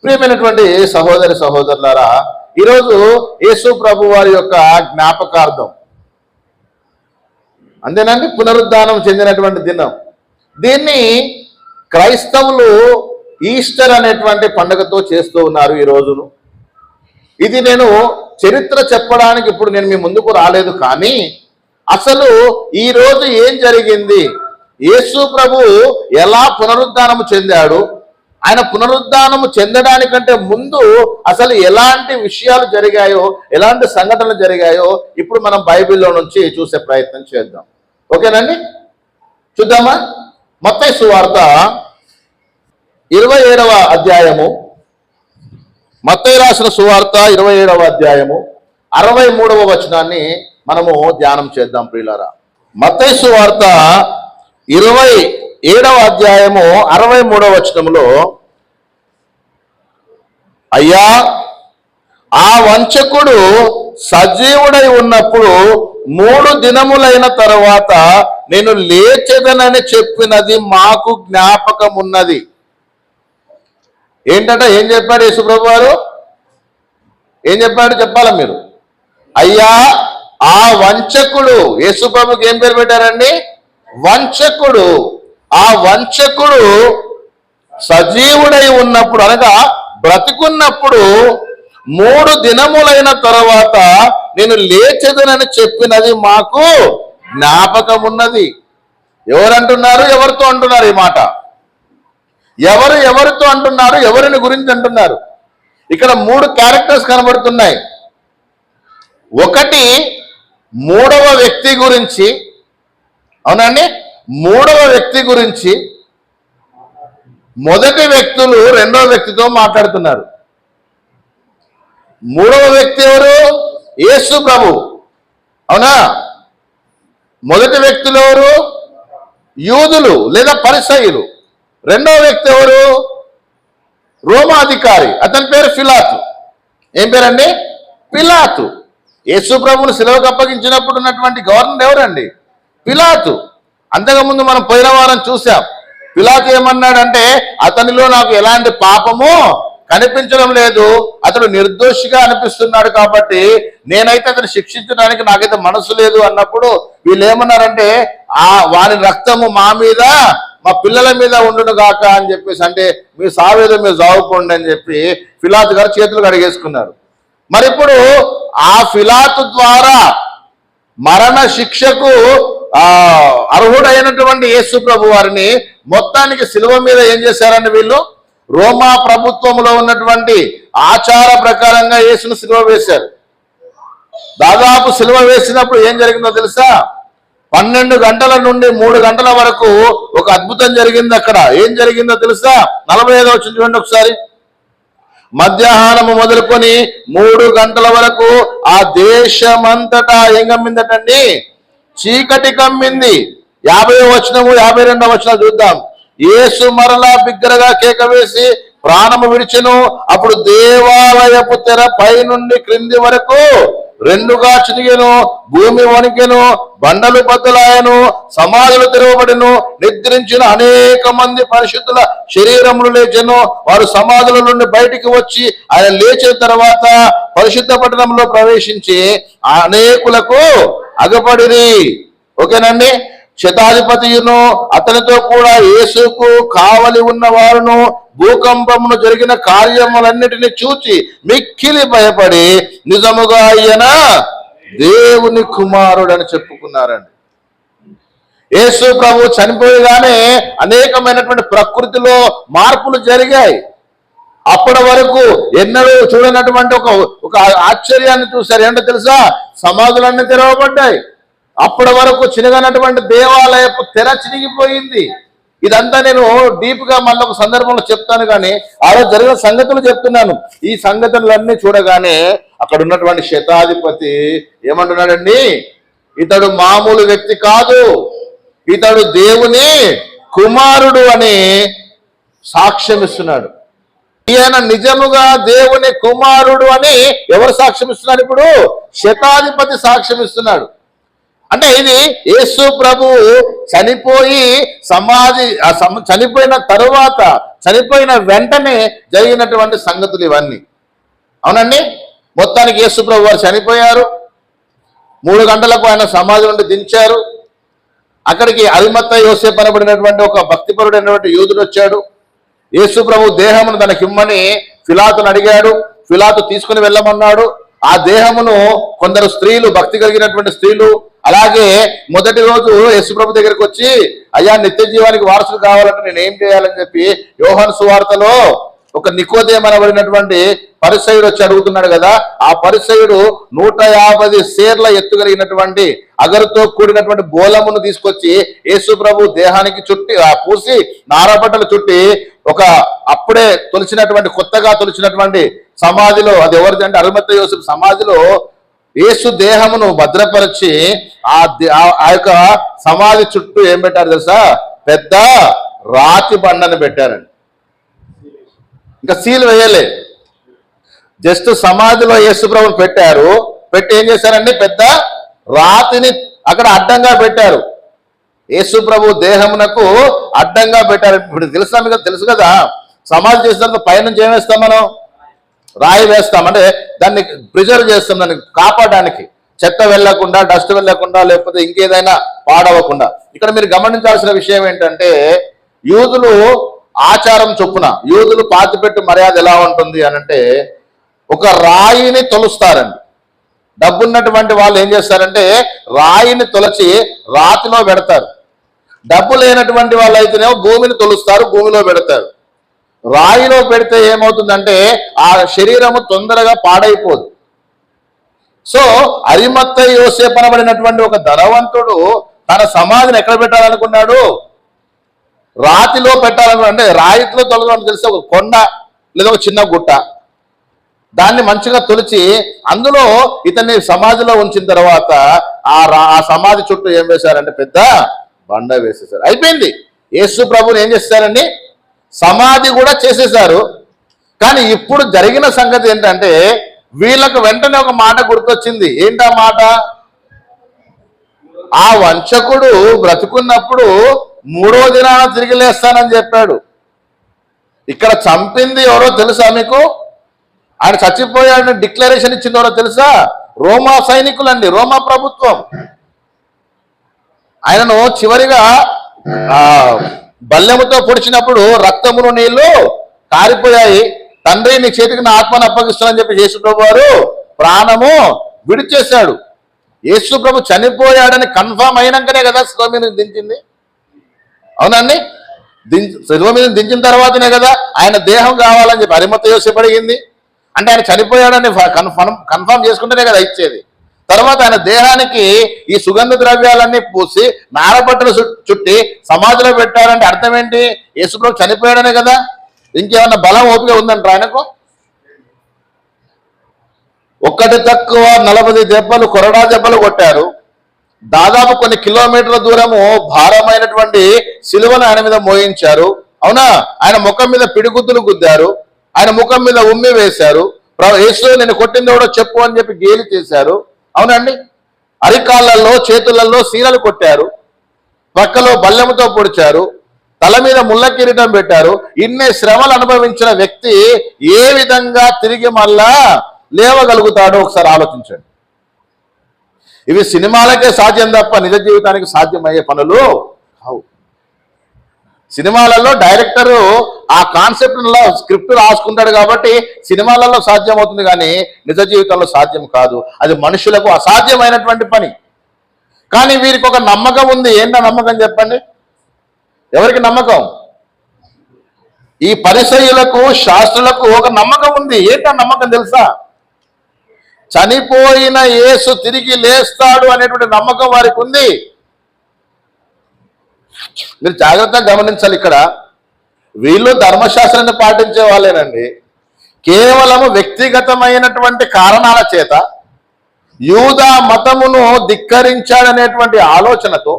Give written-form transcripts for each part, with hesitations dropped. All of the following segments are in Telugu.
ప్రియమైనటువంటి సహోదరి సహోదరులారా, ఈరోజు యేసు ప్రభు వారి యొక్క జ్ఞాపకార్థం, అంతేనండి, పునరుద్ధానం చెందినటువంటి దినం. దీన్ని క్రైస్తవులు ఈస్టర్ అనేటువంటి పండుగతో చేస్తూ ఉన్నారు ఈ రోజును. ఇది నేను చరిత్ర చెప్పడానికి ఇప్పుడు నేను మీ ముందుకు రాలేదు, కానీ అసలు ఈ రోజు ఏం జరిగింది, యేసు ప్రభు ఎలా పునరుద్ధానము చెందాడు, ఆయన పునరుద్ధానము చెందడానికంటే ముందు అసలు ఎలాంటి విషయాలు జరిగాయో, ఎలాంటి సంఘటనలు జరిగాయో ఇప్పుడు మనం బైబిల్లో నుంచి చూసే ప్రయత్నం చేద్దాం. ఓకేనండి, చూద్దామా? మత్తయి సువార్త 27వ అధ్యాయము, మత్తయి రాసిన సువార్త 27వ అధ్యాయము 63వ వచనాన్ని మనము ధ్యానం చేద్దాం ప్రియులారా. మత్తయి సువార్త 27వ అధ్యాయము 63వ వచనములో, అయ్యా, ఆ వంచకుడు సజీవుడై ఉన్నప్పుడు 3 దినములైన తరువాత నేను లేచెదనని చెప్పినది మాకు జ్ఞాపకం ఉన్నది. ఏంటంటే ఏం చెప్పాడు యేసుప్రభు వారు? ఏం చెప్పాడు చెప్పాలా మీరు? అయ్యా, ఆ వంచకుడు, యేసుప్రభుకి ఏం పేరు పెట్టారండి? వంచకుడు. ఆ వంచకుడు సజీవుడై ఉన్నప్పుడు, అనగా బ్రతికున్నప్పుడు 3 దినములైన తర్వాత నేను లేచెదనని చెప్పినది మాకు జ్ఞాపకం ఉన్నది. ఎవరంటున్నారు? ఎవరితో అంటున్నారు ఈ మాట? ఎవరితో అంటున్నారు? ఎవరిని గురించి అంటున్నారు? ఇక్కడ 3 క్యారెక్టర్స్ కనబడుతున్నాయి. ఒకటి 3వ వ్యక్తి గురించి, అవునండి, 3వ వ్యక్తి గురించి మొదటి వ్యక్తులు 2వ వ్యక్తితో మాట్లాడుతున్నారు. 3వ వ్యక్తి ఎవరు? యేసు ప్రభు, అవునా? మొదటి వ్యక్తులు ఎవరు? యూదులు లేదా పరిసయ్యులు. 2వ వ్యక్తి ఎవరు? రోమాధికారి, అతని పేరు పిలాతు. ఏం పేరండి? పిలాతు. యేసు ప్రభువును శిలువకు అప్పగించినప్పుడు ఉన్నటువంటి గవర్నర్ ఎవరండి? పిలాతు. అంతకుముందు మనం పోయిన వారం చూసాం. పిలాతు ఏమన్నాడంటే, అతనిలో నాకు ఎలాంటి పాపము కనిపించడం లేదు, అతడు నిర్దోషిగా అనిపిస్తున్నాడు, కాబట్టి నేనైతే అతను శిక్షించడానికి నాకైతే మనసు లేదు అన్నప్పుడు వీళ్ళు ఏమన్నారంటే, వాని రక్తము మా మీద, మా పిల్లల మీద ఉండును గాక అని చెప్పేసి, అంటే మీ సావేదో మీరు సావుకోండి అని చెప్పి పిలాతు గారు చేతులు కడిగేసుకున్నారు. మరి ఇప్పుడు ఆ పిలాతు ద్వారా మరణ శిక్షకు అర్హుడైనటువంటి యేసు ప్రభు వారిని మొత్తానికి శిలువ మీద ఏం చేశారండి వీళ్ళు? రోమా ప్రభుత్వంలో ఉన్నటువంటి ఆచార ప్రకారంగా యేసును శిలువ వేశారు. దాదాపు శిలువ వేసినప్పుడు ఏం జరిగిందో తెలుసా? 12 గంటల నుండి 3 గంటల వరకు ఒక అద్భుతం జరిగింది. అక్కడ ఏం జరిగిందో తెలుసా? 45వ వచనం చూడండి ఒకసారి. మధ్యాహ్నము మొదలుకొని 3 గంటల వరకు ఆ దేశమంతటా ఏం కమ్మిందటండి? చీకటి కమ్మింది. 50వ వచనము 52వ వచనం చూద్దాం. యేసు మరలా బిగ్గరగా కేక వేసి ప్రాణము విడిచెను. అప్పుడు దేవాలయపు తెర పై నుండి క్రింది వరకు 2గా చినిగెను, భూమి వణికెను, బండలు బద్దలాయను, సమాధులు తెరవబడెను. నిద్రించిన అనేక మంది పరిశుద్ధుల శరీరములు లేచెను. వారు సమాధుల నుండి బయటికి వచ్చి ఆయన లేచిన తర్వాత పరిశుద్ధ పట్టణంలో ప్రవేశించి అనేకులకు అగపడిరి. ఓకేనండి. శతాధిపతియును అతనితో కూడా యేసుకు కావలి ఉన్న వారును భూకంపమును జరిగిన కార్యములన్నిటిని చూచి మిక్కిలి భయపడి నిజముగా ఆయన దేవుని కుమారుడని చెప్పుకున్నారండి. యేసు ప్రభు చనిపోయగానే అనేకమైనటువంటి ప్రకృతిలో మార్పులు జరిగాయి. అప్పటి వరకు ఎన్నడూ చూడనటువంటి ఒక ఆశ్చర్యాన్ని చూశారు. ఏంటో తెలుసా? సమాధులన్నీ తెరవబడ్డాయి. అప్పటి వరకు చినగనటువంటి దేవాలయపు తెర చినిగిపోయింది. ఇదంతా నేను డీప్గా మళ్ళీ ఒక సందర్భంలో చెప్తాను, కానీ ఆ రోజు జరిగిన సంగతులు చెప్తున్నాను. ఈ సంగతులన్నీ చూడగానే అక్కడ ఉన్నటువంటి శతాధిపతి ఏమంటున్నాడండి? ఇతడు మామూలు వ్యక్తి కాదు, ఇతడు దేవుని కుమారుడు అని సాక్ష్యం ఇస్తున్నాడు. ఈయన నిజముగా దేవుని కుమారుడు అని ఎవరు సాక్ష్యం ఇస్తున్నారు? ఇప్పుడు శతాధిపతి సాక్ష్యం ఇస్తున్నాడు. అంటే ఇది యేసు ప్రభు చనిపోయి చనిపోయిన తరువాత, చనిపోయిన వెంటనే జరిగినటువంటి సంగతులు ఇవన్నీ. అవునండి. మొత్తానికి యేసు ప్రభు వారు చనిపోయారు. 3 గంటలకు ఆయన సమాధి నుండి దించారు. అక్కడికి అరిమత్తయి యోసేపు అనబడినటువంటి ఒక భక్తిపరుడైనటువంటి యూదుడు వచ్చాడు. యేసు ప్రభు దేహమును తనకిమ్మని పిలాతును అడిగాడు. పిలాతు తీసుకుని వెళ్ళమన్నాడు. ఆ దేహమును కొందరు స్త్రీలు, భక్తి కలిగినటువంటి స్త్రీలు, అలాగే మొదటి రోజు యేసు ప్రభు దగ్గరికి వచ్చి, అయ్యా నిత్య జీవానికి వారసులు కావాలంటే నేను ఏం చేయాలని చెప్పి యోహాను సువార్తలో ఒక నికోదేము అనబడినటువంటి పరిసయ్యుడు వచ్చి అడుగుతున్నాడు కదా. ఆ పరిసయ్యుడు 150 సేర్ల ఎత్తు కలిగినటువంటి అగరుతో కూడినటువంటి బోలమును తీసుకొచ్చి యేసు ప్రభు దేహానికి చుట్టి పూసి నారబట్టలు చుట్టి ఒక అప్పుడే తొలిచినటువంటి, కొత్తగా తొలిచినటువంటి సమాధిలో, అది ఎవరిది అంటే అరిమత్తయి యోసేపు సమాధిలో యేసు దేహమును భద్రపరిచి ఆ యొక్క సమాధి చుట్టూ ఏం పెట్టారు తెలుసా? పెద్ద రాతి బండను పెట్టారండి. ఇంకా సీల్ వేయలే, జస్ట్ సమాధిలో యేసు ప్రభుని పెట్టారు. పెట్టి ఏం చేశారండి? పెద్ద రాతిని అక్కడ అడ్డంగా పెట్టారు. యేసు ప్రభు దేహమునకు అడ్డంగా పెట్టారు. ఇప్పుడు తెలుసా మీకు? తెలుసు కదా, సమాధి చేసిన పైనుంచి ఏం వేస్తాం మనం? రాయి వేస్తాం. అంటే దాన్ని ప్రిజర్వ్ చేస్తాం, దాన్ని కాపాడడానికి, చెత్త వెళ్లకుండా, డస్ట్ వెళ్లకుండా, లేకపోతే ఇంకేదైనా పాడవకుండా. ఇక్కడ మీరు గమనించాల్సిన విషయం ఏంటంటే, యూదులు ఆచారం చొప్పున, యూదులు పాతిపెట్టు మర్యాద ఎలా ఉంటుంది అనంటే, ఒక రాయిని తొలుస్తారండి. డబ్బున్నటువంటి వాళ్ళు ఏం చేస్తారంటే రాయిని తొలచి రాతిలో పెడతారు. డబ్బు లేనటువంటి వాళ్ళు అయితేనేమో భూమిని తొలుస్తారు, భూమిలో పెడతారు. రాయిలో పెడితే ఏమవుతుందంటే ఆ శరీరము తొందరగా పాడైపోదు. సో అరిమత్తయి యోసేపు అనబడినటువంటి ఒక ధనవంతుడు తన సమాధిని ఎక్కడ పెట్టాలనుకున్నాడు? రాతిలో పెట్టాలనుకున్నాడు. అంటే రాయిలో తొలగడం తెలిసి ఒక కొండ లేదా ఒక చిన్న గుట్ట, దాన్ని మంచిగా తొలిచి అందులో ఇతన్ని సమాధిలో ఉంచిన తర్వాత ఆ సమాధి చుట్టూ ఏం వేశారంటే పెద్ద బండ వేసేసారు. అయిపోయింది. యేసు ప్రభుని ఏం చేస్తారండి? సమాధి కూడా చేసేశారు. కానీ ఇప్పుడు జరిగిన సంగతి ఏంటంటే వీళ్ళకు వెంటనే ఒక మాట గుర్తొచ్చింది. ఏంటా మాట? ఆ వంచకుడు బ్రతుకున్నప్పుడు 3వ దినాన తిరిగి లేస్తానని చెప్పాడు. ఇక్కడ చంపింది ఎవరో తెలుసా మీకు? ఆయన చచ్చిపోయాడని డిక్లరేషన్ ఇచ్చింది ఎవరో తెలుసా? రోమా సైనికులండి, రోమా ప్రభుత్వం. ఆయనను చివరిగా బల్లెముతో పొడిచినప్పుడు రక్తమును నీళ్లు కారిపోయాయి. తండ్రి నీ చేతికి నా ఆత్మను అప్పగిస్తానని చెప్పి యేసు ప్రభు వారు ప్రాణము విడిచేశాడు. యేసు ప్రభు చనిపోయాడని కన్ఫర్మ్ అయినాకనే కదా శిలువ మీద దించింది. అవునండి. శిలువ మీద దించిన తర్వాతనే కదా ఆయన దేహం కావాలని చెప్పి అరిమత్తయి యోసేపు అడిగింది. అంటే ఆయన చనిపోయాడని కన్ఫర్మ్ చేసుకుంటేనే కదా ఇచ్చేది. తర్వాత ఆయన దేహానికి ఈ సుగంధ ద్రవ్యాలన్నీ పూసి నారబట్టలు చుట్టి సమాధిలో పెట్టారంటే అర్థం ఏంటి? యేసు ప్రభు చనిపోయాడనే కదా. ఇంకేమన్నా బలం ఓపిక ఉందంట ఆయనకు? ఒక్కటి తక్కువ 40 దెబ్బలు, కొరడా దెబ్బలు కొట్టారు. దాదాపు కొన్ని కిలోమీటర్ల దూరము భారమైనటువంటి సిలువను ఆయన మీద మోయించారు. అవునా? ఆయన ముఖం మీద పిడిగుద్దులు గుద్దారు. ఆయన ముఖం మీద ఉమ్మి వేశారు. యేసు నేను కొట్టింది ఎవడో చెప్పు అని చెప్పి గేలి చేశారు. అవునండి. అరికాళ్ళల్లో, చేతులలో సీరలు కొట్టారు. పక్కలో బల్లెముతో పొడిచారు. తల మీద ముళ్ళ కిరీటం పెట్టారు. ఇన్ని శ్రమలు అనుభవించిన వ్యక్తి ఏ విధంగా తిరిగి మళ్ళా లేవగలుగుతాడో ఒకసారి ఆలోచించండి. ఇవి సినిమాలకే సాధ్యం తప్ప నిజ జీవితానికి సాధ్యమయ్యే పనులు కావు. సినిమాలలో డైరెక్టరు ఆ కాన్సెప్ట్లో స్క్రిప్ట్ రాసుకుంటాడు కాబట్టి సినిమాలలో సాధ్యం అవుతుంది, కానీ నిజ జీవితంలో సాధ్యం కాదు. అది మనుషులకు అసాధ్యమైనటువంటి పని. కానీ వీరికి ఒక నమ్మకం ఉంది. ఏంటో నమ్మకం చెప్పండి? ఎవరికి నమ్మకం? ఈ పరిసయ్యులకు, శాస్త్రులకు ఒక నమ్మకం ఉంది. ఏంటో నమ్మకం తెలుసా? చనిపోయిన యేసు తిరిగి లేస్తాడు అనేటువంటి నమ్మకం వారికి ఉంది. మీరు జాగ్రత్తగా గమనించాలి. ఇక్కడ వీళ్ళు ధర్మశాస్త్రాన్ని పాటించే వాళ్ళేనండి. కేవలము వ్యక్తిగతమైనటువంటి కారణాల చేత యూదా మతమును ధిక్కరించాడనేటువంటి ఆలోచనతో,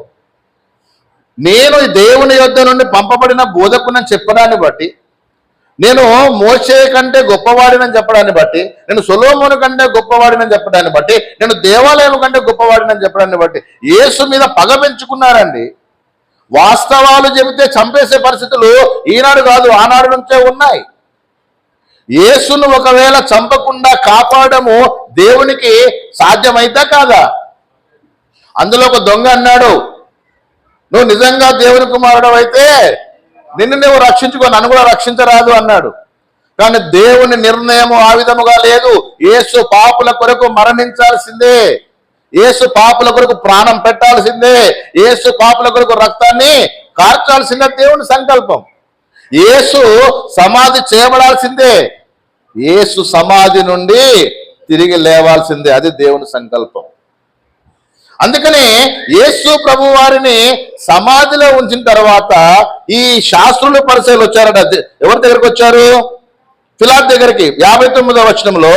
నేను దేవుని యొద్ద నుండి పంపబడిన బోధకునని చెప్పడాన్ని బట్టి నేను మోషే కంటే గొప్పవాడినని చెప్పడాన్ని బట్టి, నేను సొలొమోను కంటే గొప్పవాడినని చెప్పడాన్ని బట్టి, నేను దేవాలయం కంటే గొప్పవాడినని చెప్పడాన్ని బట్టి యేసు మీద పగ పెంచుకున్నారండి. వాస్తవాలు చెబితే చంపేసే పరిస్థితులు ఈనాడు కాదు, ఆనాడు నుంచే ఉన్నాయి. యేసును ఒకవేళ చంపకుండా కాపాడము దేవునికి సాధ్యమైతే కాదా? అందులో ఒక దొంగ అన్నాడు, నువ్వు నిజంగా దేవుని కుమారుడు అయితే నిన్ను నువ్వు రక్షించుకో, నన్ను కూడా రక్షించరాదు అన్నాడు. కానీ దేవుని నిర్ణయము ఆ విధముగా లేదు. యేసు పాపుల కొరకు మరణించాల్సిందే, యేసు పాపుల కొరకు ప్రాణం పెట్టాల్సిందే, యేసు పాపుల కొరకు రక్తాన్ని కార్చాల్సిందే దేవుని సంకల్పం. యేసు సమాధి చేయబడాల్సిందే, యేసు సమాధి నుండి తిరిగి లేవాల్సిందే, అది దేవుని సంకల్పం. అందుకని యేసు ప్రభు వారిని సమాధిలో ఉంచిన తర్వాత ఈ శాస్త్రులు పరిచయాలు వచ్చారట. ఎవరి దగ్గరికి వచ్చారు? పిలాతు దగ్గరికి. 59వ వచనంలో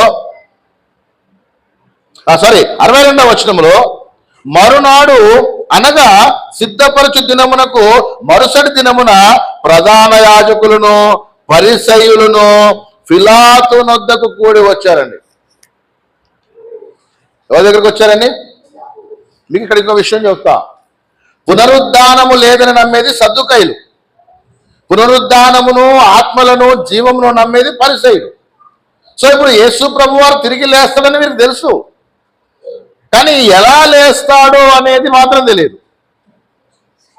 62వ వచనంలో, మరునాడు అనగా సిద్ధపరచు దినమునకు మరుసటి దినమున ప్రధాన యాజకులను పరిసయ్యులను పిలాతు నొద్దకు కూడి వచ్చారండి. ఎవరి దగ్గరికి వచ్చారండి? మీకు ఇక్కడ ఇంకో విషయం చెప్తా. పునరుద్ధానము లేదని నమ్మేది సద్దుకైలు, పునరుద్ధానమును ఆత్మలను జీవమును నమ్మేది పరిసయ్యులు. సో ఇప్పుడు యేసు ప్రభు వారు తిరిగి లేస్తాడని మీకు తెలుసు, కానీ ఎలా లేస్తాడో అనేది మాత్రం తెలియదు.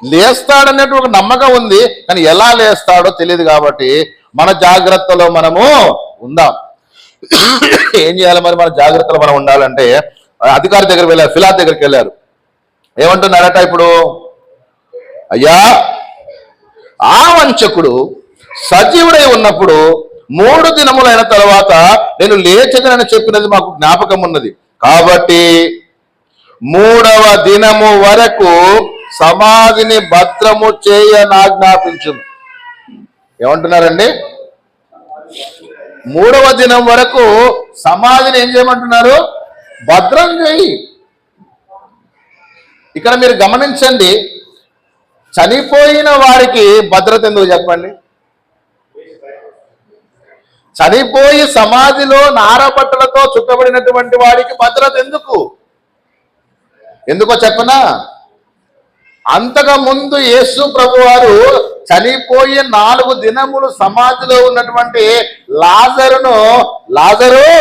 లేస్తాడనేది ఒక నమ్మకం ఉంది, కానీ ఎలా లేస్తాడో తెలియదు. కాబట్టి మన జాగ్రత్తలో మనము ఉందాం. ఏం చేయాలి మరి? మన జాగ్రత్తలో మనం ఉండాలంటే అధికారి దగ్గరికి వెళ్ళారు, పిలాతు దగ్గరికి వెళ్ళారు. ఏమంటున్నారట ఇప్పుడు? అయ్యా, ఆ వంచకుడు సజీవుడై ఉన్నప్పుడు 3 దినములైన తర్వాత నేను లేచదనని చెప్పినది మాకు జ్ఞాపకం ఉన్నది. కాబట్టి 3వ దినము వరకు సమాధిని భద్రము చేయనాజ్ఞాపించు. ఏమంటున్నారండి? 3వ దినం వరకు సమాధిని ఏం చేయమంటున్నారు? భద్రం చేయి. ఇక్కడ మీరు గమనించండి, చనిపోయిన వారికి భద్రత ఎందుకు చెప్పండి? చనిపోయి సమాధిలో నారబట్టలతో చుట్టబడినటువంటి వాడికి భద్రత ఎందుకో చెప్పనా? అంతగా ముందు యేసు ప్రభు వారు చనిపోయి 4 దినములు సమాధిలో ఉన్నటువంటి లాజరు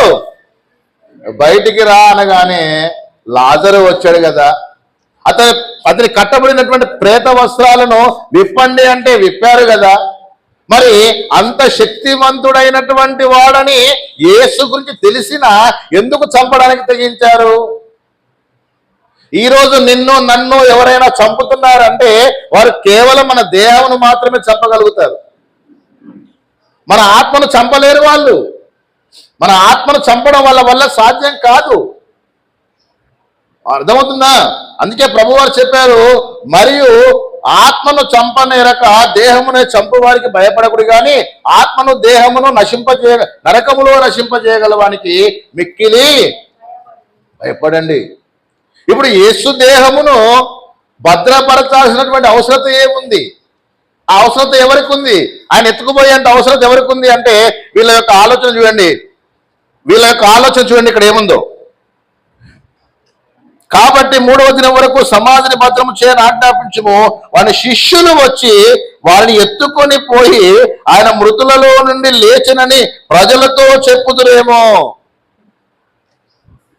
బయటికి రా అనగానే లాజరు వచ్చాడు కదా. అతని కట్టబడినటువంటి ప్రేత వస్త్రాలను విప్పండి అంటే విప్పారు కదా. మరి అంత శక్తివంతుడైనటువంటి వాడని యేసు గురించి తెలిసినా ఎందుకు చంపడానికి తెగించారు? ఈరోజు నిన్ను నన్ను ఎవరైనా చంపుతున్నారంటే వారు కేవలం మన దేహమును మాత్రమే చంపగలుగుతారు, మన ఆత్మను చంపలేరు. వాళ్ళు మన ఆత్మను చంపడం వల్ల సాధ్యం కాదు. అర్థమవుతుందా? అందుకే ప్రభువారు చెప్పారు, మరియు ఆత్మను చంపనేరక దేహమునే చంపు వారికి భయపడకుడు, కానీ ఆత్మను దేహమును నరకములో నశింపజేయగలవానికి మిక్కిలి భయపడండి. ఇప్పుడు యేసు దేహమును భద్రపరచాల్సినటువంటి అవసరత ఏముంది? ఆ అవసరత ఎవరికి ఉంది? ఆయన ఎత్తుకుపోయేంత అవసరత ఎవరికి ఉంది అంటే వీళ్ళ యొక్క ఆలోచన చూడండి, ఇక్కడ ఏముందో. కాబట్టి 3వ దినం వరకు సమాధిని భద్రము చేయని ఆజ్ఞాపించుము. వాని శిష్యులు వచ్చి వారిని ఎత్తుకొని పోయి ఆయన మృతులలో నుండి లేచనని ప్రజలతో చెప్పుదురేమో.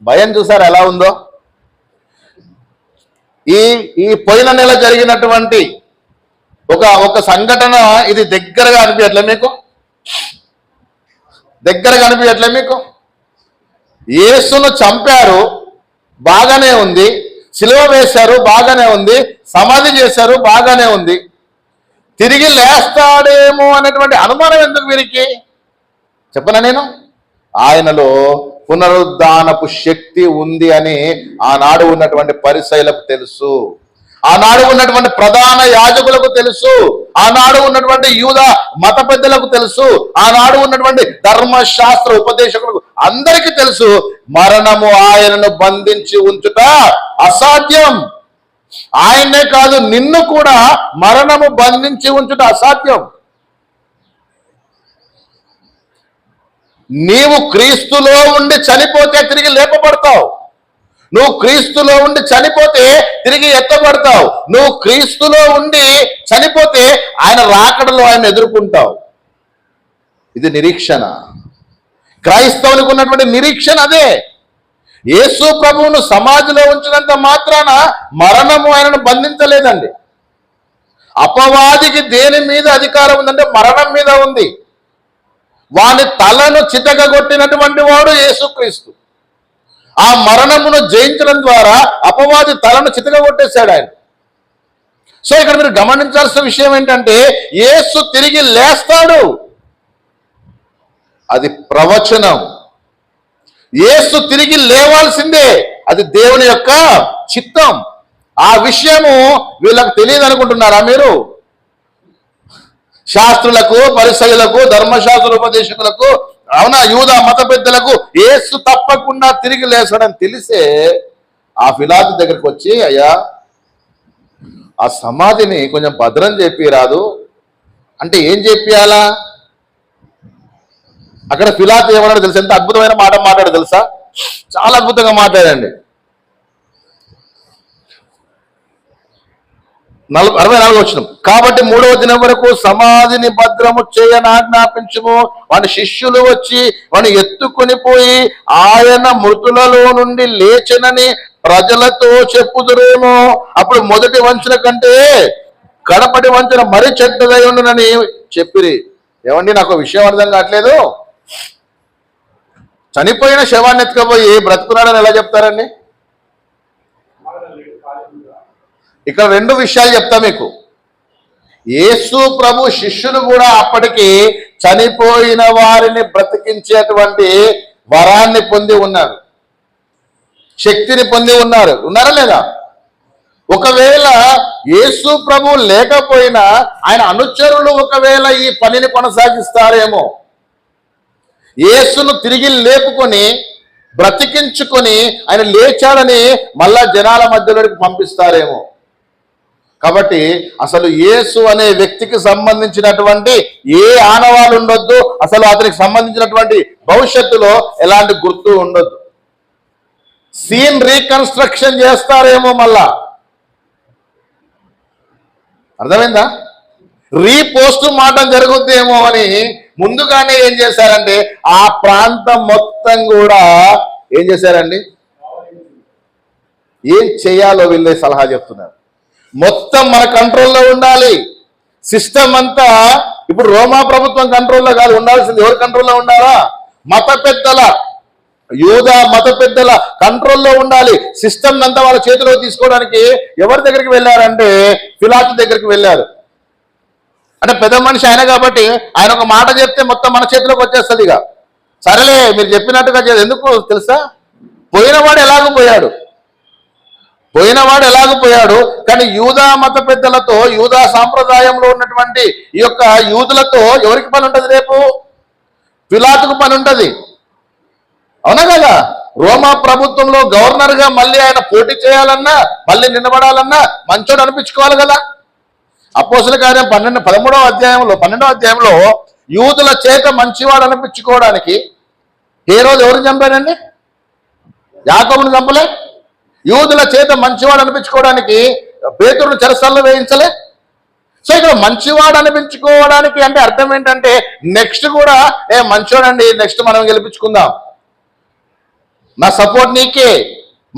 భయం చూసారు ఎలా ఉందో? ఈ పోయిన నెల జరిగినటువంటి ఒక సంఘటన ఇది దగ్గరగా అనిపించట్లే మీకు? యేసును చంపారు, బాగానే ఉంది. సిలువ వేశారు, బాగానే ఉంది. సమాధి చేశారు, బాగానే ఉంది. తిరిగి లేస్తాడేమో అనేటువంటి అనుమానం ఎందుకు వీరికి? చెప్పనా నేను? ఆయనలో పునరుద్ధానపు శక్తి ఉంది అని ఆనాడు ఉన్నటువంటి పరిసయ్యులకు తెలుసు, ఆనాడు ఉన్నటువంటి ప్రధాన యాజకులకు తెలుసు, ఆనాడు ఉన్నటువంటి యూద మత పెద్దలకు తెలుసు, ఆనాడు ఉన్నటువంటి ధర్మశాస్త్ర ఉపదేశకులకు అందరికీ తెలుసు. మరణము ఆయనను బంధించి ఉంచుట అసాధ్యం. ఆయన్నే కాదు, నిన్ను కూడా మరణము బంధించి ఉంచుట అసాధ్యం. నీవు క్రీస్తులో ఉండి చనిపోతే తిరిగి లేపబడతావు. నువ్వు క్రీస్తులో ఉండి చనిపోతే తిరిగి ఎత్తబడతావు. నువ్వు క్రీస్తులో ఉండి చనిపోతే ఆయన రాకడలో ఆయన ఎదుర్కొంటావు. ఇది నిరీక్షణ. క్రైస్తవునికి ఉన్నటువంటి నిరీక్షణ అదే. యేసు ప్రభువును సమాధిలో ఉంచినంత మాత్రాన మరణము ఆయనను బంధించలేదండి. అపవాదికి దేని మీద అధికారం ఉందంటే మరణం మీద ఉంది. వాని తలను చితకగొట్టినటువంటి వాడు యేసుక్రీస్తు. ఆ మరణమును జయించడం ద్వారా అపవాది తలను చితకగొట్టేశాడు ఆయన. సో ఇక్కడ మీరు గమనించాల్సిన విషయం ఏంటంటే యేసు తిరిగి లేస్తాడు. అది ప్రవచనం. యేసు తిరిగి లేవాల్సిందే, అది దేవుని యొక్క చిత్తం. ఆ విషయము వీళ్ళకు తెలియదు అనుకుంటున్నారా మీరు? శాస్త్రులకు, పరిసయ్యులకు, ధర్మశాస్త్ర ఉపదేశకులకు, అవునా, యూదా మత పెద్దలకు యేసు తప్పకుండా తిరిగి లేస్తాడని తెలిసే ఆ పిలాతు దగ్గరికి వచ్చి, అయ్యా ఆ సమాధిని కొంచెం భద్రం చెప్పిరాదు అంటే ఏం చెప్పియాలా? అక్కడ పిలాతు ఏమన్నాడు తెలుసా? ఎంత అద్భుతమైన మాట మాట్లాడు తెలుసా? చాలా అద్భుతంగా మాట్లాడండి. 64వ వచనం. కాబట్టి 3వ దినం వరకు సమాధిని భద్రము చేయని ఆజ్ఞాపించుము. వాని శిష్యులు వచ్చి వాని ఎత్తుకొని పోయి ఆయన మృతులలో నుండి లేచెనని ప్రజలతో చెప్పుదురేమో. అప్పుడు మొదటి వంచన కంటే కడపటి వంచన మరి చెడ్డదై ఉండునని చెప్పిరి. ఏమండి, నాకు విషయం అర్థం కావట్లేదు. చనిపోయిన శవాన్ని ఎత్తుకపోయి బ్రతుకున్నాడని ఎలా చెప్తారండి? ఇక్కడ 2 విషయాలు చెప్తా మీకు. యేసు ప్రభు శిష్యులు కూడా అప్పటికి చనిపోయిన వారిని బ్రతికించేటువంటి వరాన్ని పొంది ఉన్నారు, శక్తిని పొంది ఉన్నారు. ఉన్నారా లేదా? ఒకవేళ యేసు ప్రభు లేకపోయినా ఆయన అనుచరులు ఒకవేళ ఈ పనిని కొనసాగిస్తారేమో. యేసును తిరిగి లేపుకొని బ్రతికించుకొని ఆయన లేచాడని మళ్ళా జనాల మధ్యలోకి పంపిస్తారేమో. కాబట్టి అసలు యేసు అనే వ్యక్తికి సంబంధించినటువంటి ఏ ఆనవాళ్ళు ఉండొద్దు, అసలు అతనికి సంబంధించినటువంటి భవిష్యత్తులో ఎలాంటి గుర్తు ఉండొద్దు. సీన్ రీకన్స్ట్రక్షన్ చేస్తారేమో, మళ్ళా అర్థమైందా? రీపోస్ట్ మాటం జరుగుద్దేమో అని ముందుగానే ఏం చేశారంటే ఆ ప్రాంతం మొత్తం కూడా ఏం చేశారండి, ఏం చేయాలో వీళ్ళే సలహా చెప్తున్నారు. మొత్తం మన కంట్రోల్లో ఉండాలి. సిస్టమ్ అంతా ఇప్పుడు రోమా ప్రభుత్వం కంట్రోల్లో కాదు ఉండాల్సింది. ఎవరు కంట్రోల్లో ఉండాలా? మత పెద్దల, యూదా మత పెద్దల కంట్రోల్లో ఉండాలి. సిస్టమ్ అంతా వాళ్ళ చేతిలో తీసుకోవడానికి ఎవరి దగ్గరికి వెళ్ళారంటే పిలాతు దగ్గరికి వెళ్ళారు. అంటే పెద్ద మనిషి ఆయన కాబట్టి ఆయన ఒక మాట చెప్తే మొత్తం మన చేతిలోకి వచ్చేస్తుంది. ఇక సరేలే మీరు చెప్పినట్టుగా చేయాలి. ఎందుకు తెలుసా? పోయినవాడు ఎలాగపోయాడు. కానీ యూదా మత పెద్దలతో, యూదా సాంప్రదాయంలో ఉన్నటువంటి ఈ యొక్క యూదులతో ఎవరికి పని ఉంటుంది? రేపు పిలాతుకు పని ఉంటుంది. అవునా కదా? రోమా ప్రభుత్వంలో గవర్నర్గా మళ్ళీ ఆయన పోటీ చేయాలన్నా, మళ్ళీ నిలబడాలన్నా మంచోడు అనిపించుకోవాలి కదా. అపోస్తల కార్యం 12వ అధ్యాయంలో యూదుల చేత మంచివాడు అనిపించుకోవడానికి హేరోదు ఎవరిని చంపాడండి? యాకోబుని చంపలే. యూదుల చేత మంచివాడు అనిపించుకోవడానికి పేతురును చెరసాలలో వేయించలే. సో ఇక్కడ మంచివాడు అనిపించుకోవడానికి అంటే అర్థం ఏంటంటే నెక్స్ట్ కూడా మంచివాడండి, నెక్స్ట్ మనం గెలిపించుకుందాం, నా సపోర్ట్ నీకే,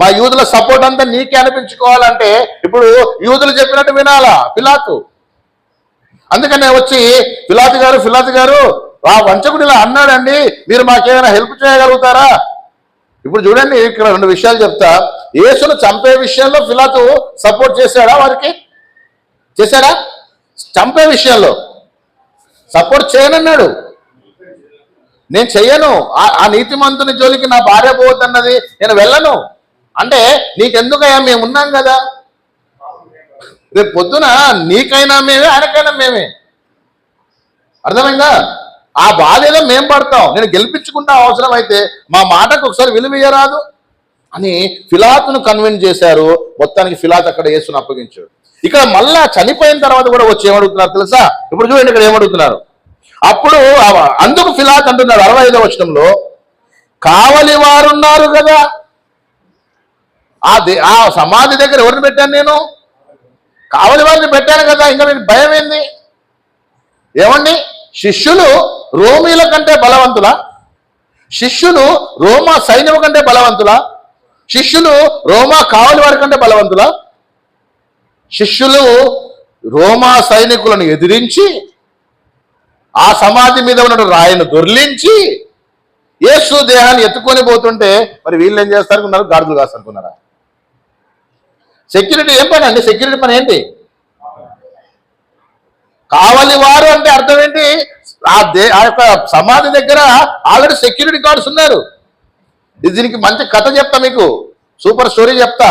మా యూదుల సపోర్ట్ అంతా నీకే అనిపించుకోవాలంటే ఇప్పుడు యూదులు చెప్పినట్టు వినాలా పిలాతు. అందుకనే వచ్చి పిలాతు గారు ఆ వంచకుడు ఇలా అన్నాడండి, మీరు మాకేమైనా హెల్ప్ చేయగలుగుతారా? ఇప్పుడు చూడండి, ఇక్కడ 2 విషయాలు చెప్తా. యేసును చంపే విషయంలో పిలాతు సపోర్ట్ చేశాడా? వారికి చేశాడా? చంపే విషయంలో సపోర్ట్ చేయనన్నాడు. నేను చెయ్యను, ఆ నీతిమంతుని జోలికి నా భార్య పోవద్దన్నది, నేను వెళ్ళను అంటే నీకెందుకయ్యా, మేము ఉన్నాం కదా. రేపు పొద్దున నీకైనా మేమే, ఆయనకైనా మేమే. అర్థమైందా? ఆ బాధ ఏదో మేము పడతాం, నేను గెలిపించుకుంటా అవసరం అయితే, మా మాటకు ఒకసారి విలువయ్యరాదు అని పిలాతును కన్విన్స్ చేశారు. మొత్తానికి పిలాతు అక్కడ యేసును అప్పగించాడు. ఇక్కడ మళ్ళా చనిపోయిన తర్వాత కూడా వచ్చి ఏమడుగుతున్నారు తెలుసా? ఇప్పుడు చూడండి, ఇక్కడ ఏమడుగుతున్నారు, అప్పుడు అందుకు పిలాతు అంటున్నాడు 65వ వచనంలో, కావలి వారున్నారు కదా, ఆ సమాధి దగ్గర ఎవరిని పెట్టాను నేను? కావలి వారిని పెట్టాను కదా, ఇంకా మీకు భయం ఏంది? ఏమండి, శిష్యులు రోమీల కంటే బలవంతులా? శిష్యులు రోమా సైన్యం కంటే బలవంతులా? శిష్యులు రోమా కావలి వారి కంటే బలవంతులా? శిష్యులు రోమా సైనికులను ఎదిరించి ఆ సమాధి మీద ఉన్న రాయిని దొర్లించి యేసు దేహాన్ని ఎత్తుకొని పోతుంటే మరి వీళ్ళు ఏం చేస్తారనుకున్నారు? గాడిదలు కాస్తారనుకున్నారా? సెక్యూరిటీ ఏం పని అండి? సెక్యూరిటీ పని ఏంటి? కావలి వారు అంటే అర్థం ఏంటి? ఆ యొక్క సమాధి దగ్గర ఆల్రెడీ సెక్యూరిటీ గార్డ్స్ ఉన్నారు. దీనికి మంచి కథ చెప్తా, మీకు సూపర్ స్టోరీ చెప్తా.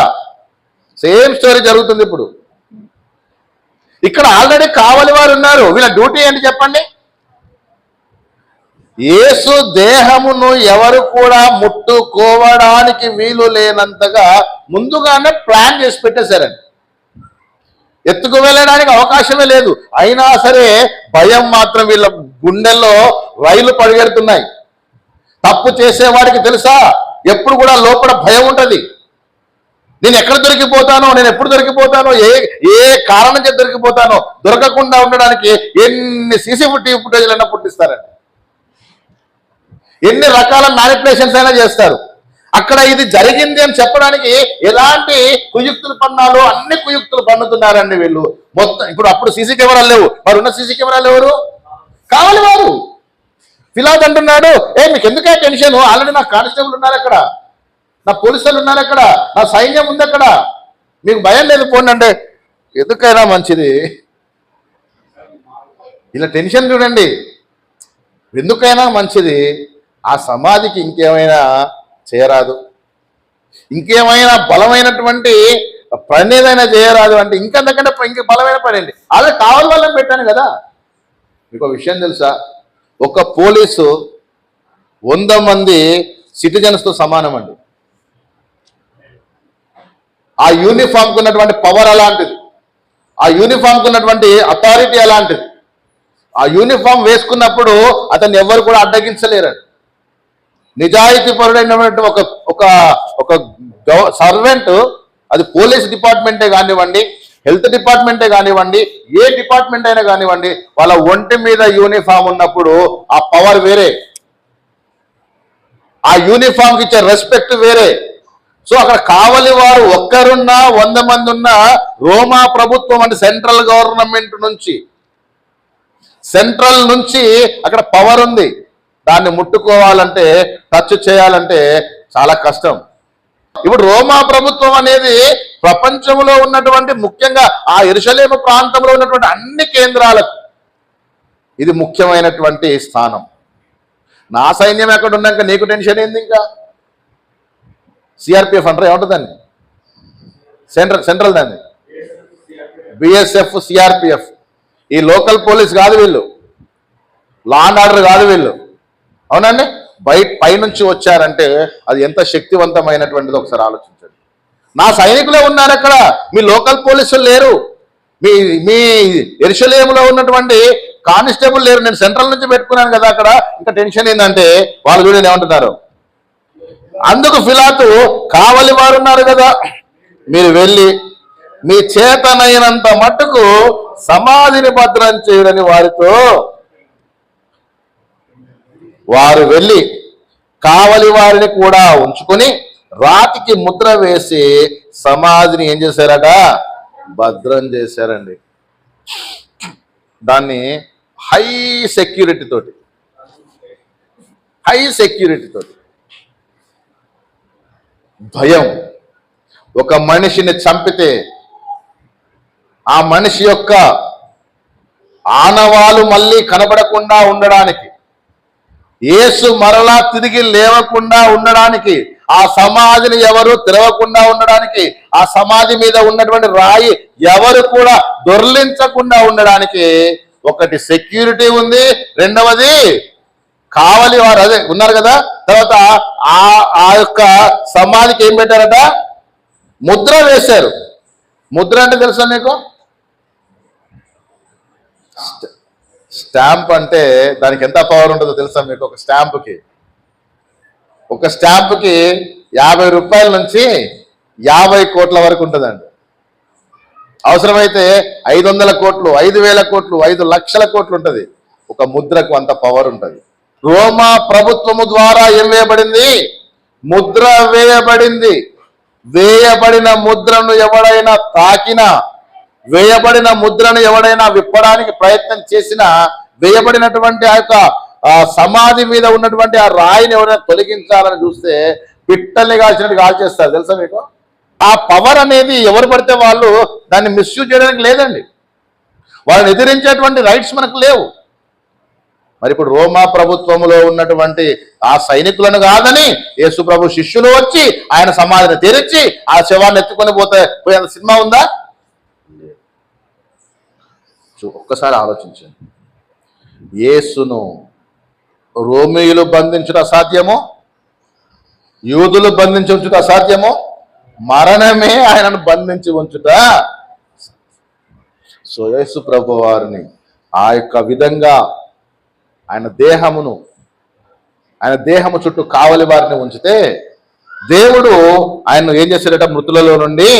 సేమ్ స్టోరీ జరుగుతుంది ఇప్పుడు. ఇక్కడ ఆల్రెడీ కావలి వారు ఉన్నారు. వీళ్ళ డ్యూటీ ఏంటి చెప్పండి? యేసు దేహమును ఎవరు కూడా ముట్టుకోవడానికి వీలు లేనంతగా ముందుగానే ప్లాన్ చేసి పెట్టేశారండి. ఎత్తుకు వెళ్ళడానికి అవకాశమే లేదు. అయినా సరే భయం మాత్రం వీళ్ళ గుండెల్లో రైలు పరిగెడుతున్నాయి. తప్పు చేసేవాడికి తెలుసా, ఎప్పుడు కూడా లోపల భయం ఉంటుంది. నేను ఎక్కడ దొరికిపోతానో, నేను ఎప్పుడు దొరికిపోతానో, ఏ కారణం చేత దొరికిపోతానో, దొరకకుండా ఉండడానికి ఎన్ని సీసీటీవీ ఫుటేజ్లైనా పుట్టిస్తారండి, ఎన్ని రకాల మ్యానిపులేషన్స్ అయినా చేస్తారు. అక్కడ ఇది జరిగింది అని చెప్పడానికి ఎలాంటి కుయుక్తులు పన్నాలో అన్ని కుయుక్తులు పన్నుతున్నారండి వీళ్ళు మొత్తం. ఇప్పుడు అప్పుడు సీసీ కెమెరాలు లేవు, మరి ఉన్న సీసీ కెమెరాలు ఎవరు? కావాలి వారు. పిలాతు అంటున్నాడు, మీకు ఎందుకే టెన్షన్? ఆల్రెడీ నా కానిస్టేబుల్ ఉన్నారు అక్కడ, నా పోలీసులు ఉన్నారు అక్కడ, నా సైన్యం ఉంది అక్కడ, మీకు భయం లేదు, పోండి అంటే ఎందుకైనా మంచిది. ఇలా టెన్షన్ చూడండి. ఎందుకైనా మంచిది, ఆ సమాధికి ఇంకేమైనా చేయరాదు, ఇంకేమైనా బలమైనటువంటి పని ఏదైనా చేయరాదు అంటే ఇంకంతకంటే ఇంక బలమైన పని అండి. అలా కావాలి వాళ్ళని పెట్టాను కదా. మీకు విషయం తెలుసా, ఒక పోలీసు 100 మంది సిటిజన్స్తో సమానం అండి. ఆ యూనిఫామ్కి ఉన్నటువంటి పవర్ అలాంటిది, ఆ యూనిఫామ్కి ఉన్నటువంటి అథారిటీ అలాంటిది. ఆ యూనిఫామ్ వేసుకున్నప్పుడు అతన్ని ఎవరు కూడా అడ్డగించలేరండి. నిజాయితీ పరుడైనటువంటి ఒక ఒక సర్వెంట్, అది పోలీస్ డిపార్ట్మెంటే కానివ్వండి, హెల్త్ డిపార్ట్మెంటే కానివ్వండి, ఏ డిపార్ట్మెంట్ అయినా కానివ్వండి, వాళ్ళ ఒంటి మీద యూనిఫామ్ ఉన్నప్పుడు ఆ పవర్ వేరే, ఆ యూనిఫామ్కి ఇచ్చే రెస్పెక్ట్ వేరే. సో అక్కడ కావలి వారు ఒక్కరున్నా 100 మంది ఉన్నా రోమా ప్రభుత్వం అంటే సెంట్రల్ గవర్నమెంట్ నుంచి, సెంట్రల్ నుంచి అక్కడ పవర్ ఉంది. దాన్ని ముట్టుకోవాలంటే, టచ్ చేయాలంటే చాలా కష్టం. ఇప్పుడు రోమా ప్రభుత్వం అనేది ప్రపంచంలో ఉన్నటువంటి, ముఖ్యంగా ఆ యెరూషలేము ప్రాంతంలో ఉన్నటువంటి అన్ని కేంద్రాలకు ఇది ముఖ్యమైనటువంటి స్థానం. నా సైన్యం ఎక్కడ ఉన్నాక నీకు టెన్షన్ ఏంది? ఇంకా సిఆర్పిఎఫ్ అంటారు, ఏముంటుందండి? సెంట్రల్ దాన్ని బిఎస్ఎఫ్, సిఆర్పిఎఫ్. ఈ లోకల్ పోలీస్ కాదు వీళ్ళు, లా అండ్ ఆర్డర్ కాదు వీళ్ళు. అవునండి, పైనుంచి వచ్చారంటే అది ఎంత శక్తివంతమైనటువంటిది ఒకసారి ఆలోచించండి. నా సైనికులే ఉన్నారు అక్కడ, మీ లోకల్ పోలీసులు లేరు, మీ యెరూషలేములో ఉన్నటువంటి కానిస్టేబుల్ లేరు. నేను సెంట్రల్ నుంచి పెట్టుకున్నాను కదా అక్కడ. ఇంకా టెన్షన్ ఏంటంటే వాళ్ళు చూడండి ఏమంటున్నారు. అందుకు పిలాతు, కావలి వారు ఉన్నారు కదా, మీరు వెళ్ళి మీ చేతనైనంత మట్టుకు సమాధిని భద్రం చేయడని వారు వెళ్ళి కావలి వారిని కూడా ఉంచుకొని రాతికి ముద్ర వేసి సమాధిని ఏం చేశారట? భద్రం చేశారండి. దాన్ని హై సెక్యూరిటీ తోటి భయం. ఒక మనిషిని చంపితే ఆ మనిషి యొక్క ఆనవాలు మళ్ళీ కనబడకుండా ఉండడానికి, యేసు మరలా తిరిగి లేవకుండా ఉండడానికి, ఆ సమాధిని ఎవరు తెరవకుండా ఉండడానికి, ఆ సమాధి మీద ఉన్నటువంటి రాయి ఎవరు కూడా దొర్లించకుండా ఉండడానికి ఒకటి సెక్యూరిటీ ఉంది, రెండవది కావలి వారు అదే ఉన్నారు కదా. తర్వాత ఆ యొక్క సమాధికి ఏం పెట్టారట? ముద్ర వేశారు. ముద్ర అంటే తెలుసా మీకు? స్టాంప్ అంటే దానికి ఎంత పవర్ ఉంటుందో తెలుసా మీకు? ఒక స్టాంప్కి 50 రూపాయల నుంచి 50 కోట్ల వరకు ఉంటుందండి. అవసరమైతే 500 కోట్లు, 5,000 కోట్లు, 5 లక్షల కోట్లు ఉంటుంది. ఒక ముద్రకు అంత పవర్ ఉంటుంది. రోమా ప్రభుత్వము ద్వారా ఏం వేయబడింది? ముద్ర వేయబడింది. వేయబడిన ముద్రను ఎవడైనా తాకినా, వేయబడిన ముద్రను ఎవడైనా విప్పడానికి ప్రయత్నం చేసినా, వేయబడినటువంటి ఆ యొక్క సమాధి మీద ఉన్నటువంటి ఆ రాయిని ఎవరైనా తొలగించాలని చూస్తే పిట్టల్ని కాల్చినట్టు కాల్చేస్తారు. తెలుసా మీకు? ఆ పవర్ అనేది ఎవరు పడితే వాళ్ళు దాన్ని మిస్యూజ్ చేయడానికి లేదండి. వాళ్ళని ఎదిరించేటువంటి రైట్స్ మనకు లేవు. మరి ఇప్పుడు రోమా ప్రభుత్వంలో ఉన్నటువంటి ఆ సైనికులను కాదని యేసు ప్రభు శిష్యులు వచ్చి ఆయన సమాధిని తెరిచి ఆ శవాన్ని ఎత్తుకొని పోయేంత సినిమా ఉందా? ఒక్కసారి ఆలోచించండి. యేసును రోమీయులు బంధించుట అసాధ్యమో, యూదులు బంధించి ఉంచుట అసాధ్యమో, మరణమే ఆయనను బంధించి ఉంచుట. సో యేసు ప్రభు వారిని ఆ యొక్క విధంగా ఆయన దేహము చుట్టూ కావలి వారిని ఉంచితే దేవుడు ఆయన్ను ఏం చేశాడట? మృతులలో నుండి